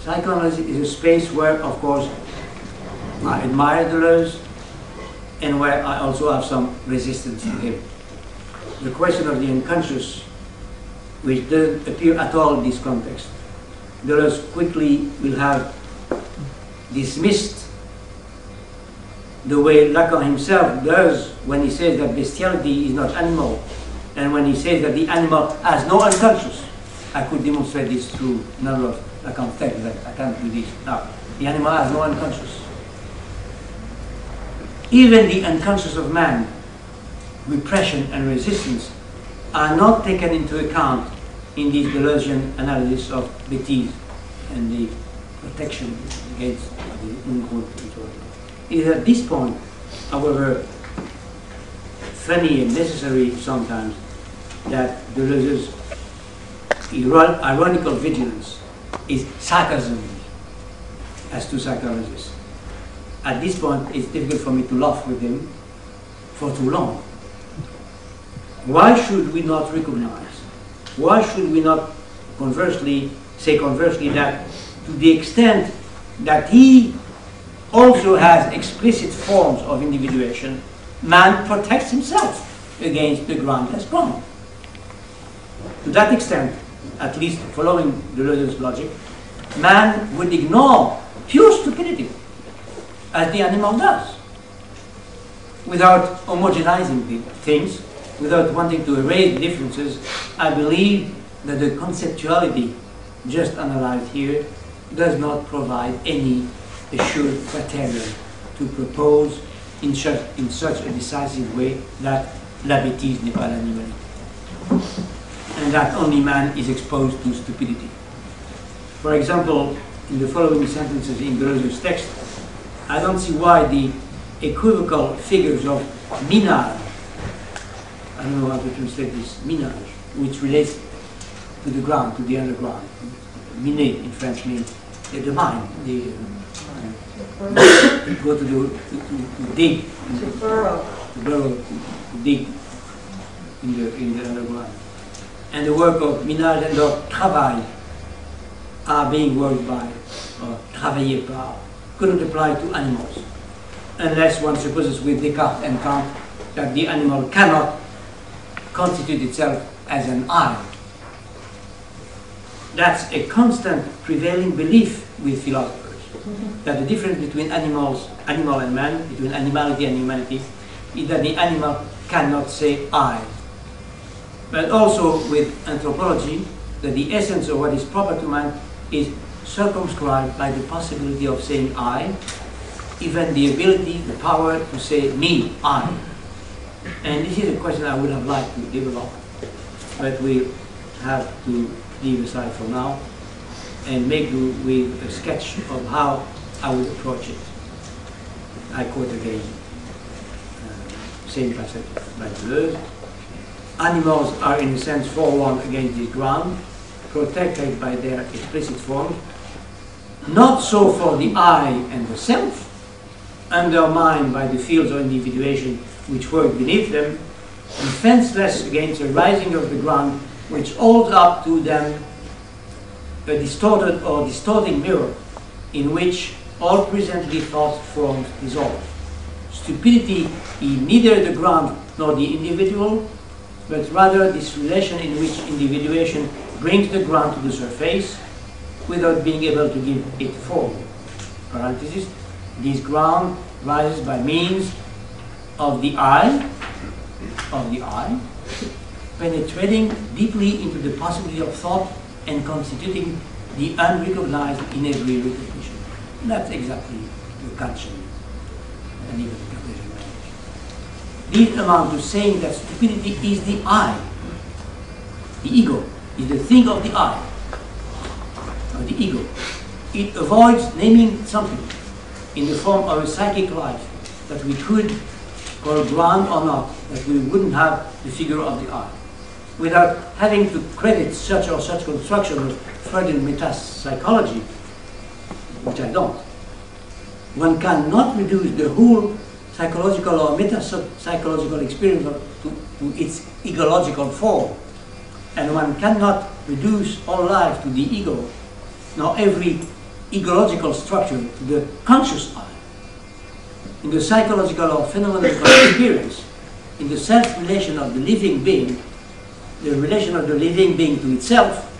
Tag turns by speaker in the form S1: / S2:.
S1: psychoanalysis is a space where, of course, I admire Deleuze and where I also have some resistance to him. The question of the unconscious, which doesn't appear at all in this context, Deleuze quickly will have dismissed the way Lacan himself does when he says that bestiality is not animal, and when he says that the animal has no unconscious. I could demonstrate this through a number of Lacan texts, but I can't do this now. The animal has no unconscious. Even the unconscious of man, repression and resistance, are not taken into account in this Deleuzian analysis of bêtise and the protection against the ungrund. It is at this point, however, funny and necessary sometimes, that Deleuze's ironical vigilance is sarcasm as to psychologists. At this point, it's difficult for me to laugh with him for too long. Why should we not recognize? Why should we not say conversely that to the extent that he also has explicit forms of individuation, man protects himself against the groundless ground. To that extent, at least following Deleuze's logic, man would ignore pure stupidity, as the animal does, without homogenizing the things, without wanting to erase the differences. I believe that the conceptuality just analyzed here does not provide any assured criterion to propose in such a decisive way that la bêtise n'est pas l'animalité, and that only man is exposed to stupidity. For example, in the following sentences in Deleuze's text, I don't see why the equivocal figures of minage, I don't know how to translate this, minage, which relates to the ground, to the underground. Miner in French means the mine, go to dig,
S2: to burrow,
S1: to dig in the underground. And the work of minage and of travail are being worked by, or travaillé par, couldn't apply to animals, unless one supposes with Descartes and Kant that the animal cannot constitute itself as an I. That's a constant prevailing belief with philosophers, that the difference between animal and man, between animality and humanity, is that the animal cannot say I. But also with anthropology, that the essence of what is proper to man is circumscribed by the possibility of saying I, even the ability, the power to say me, I. And this is a question I would have liked to develop, but we have to leave aside for now and make do with a sketch of how I would approach it. I quote again, same passage by Deleuze. Animals are in a sense forewarned against the ground, protected by their explicit forms, not so for the I and the self, undermined by the fields of individuation which work beneath them, defenseless against the rising of the ground which holds up to them a distorted or distorting mirror in which all presently thought forms dissolve. Stupidity is neither the ground nor the individual, but rather this relation in which individuation brings the ground to the surface without being able to give it form. Parenthesis, this ground rises by means of the I, penetrating deeply into the possibility of thought and constituting the unrecognized in every recognition. And that's exactly the Kantian and even the Cartesian language. These amount to saying that stupidity is the I. The ego is the thing of the I, or the ego. It avoids naming something in the form of a psychic life that we could call ground or not, that we wouldn't have the figure of the I, without having to credit such or such construction of Freudian metapsychology, which I don't. One cannot reduce the whole psychological or metapsychological experience to its egological form, and one cannot reduce all life to the ego, nor every ecological structure to the conscious I, in the psychological or phenomenological experience, in the self-relation of the living being, the relation of the living being to itself,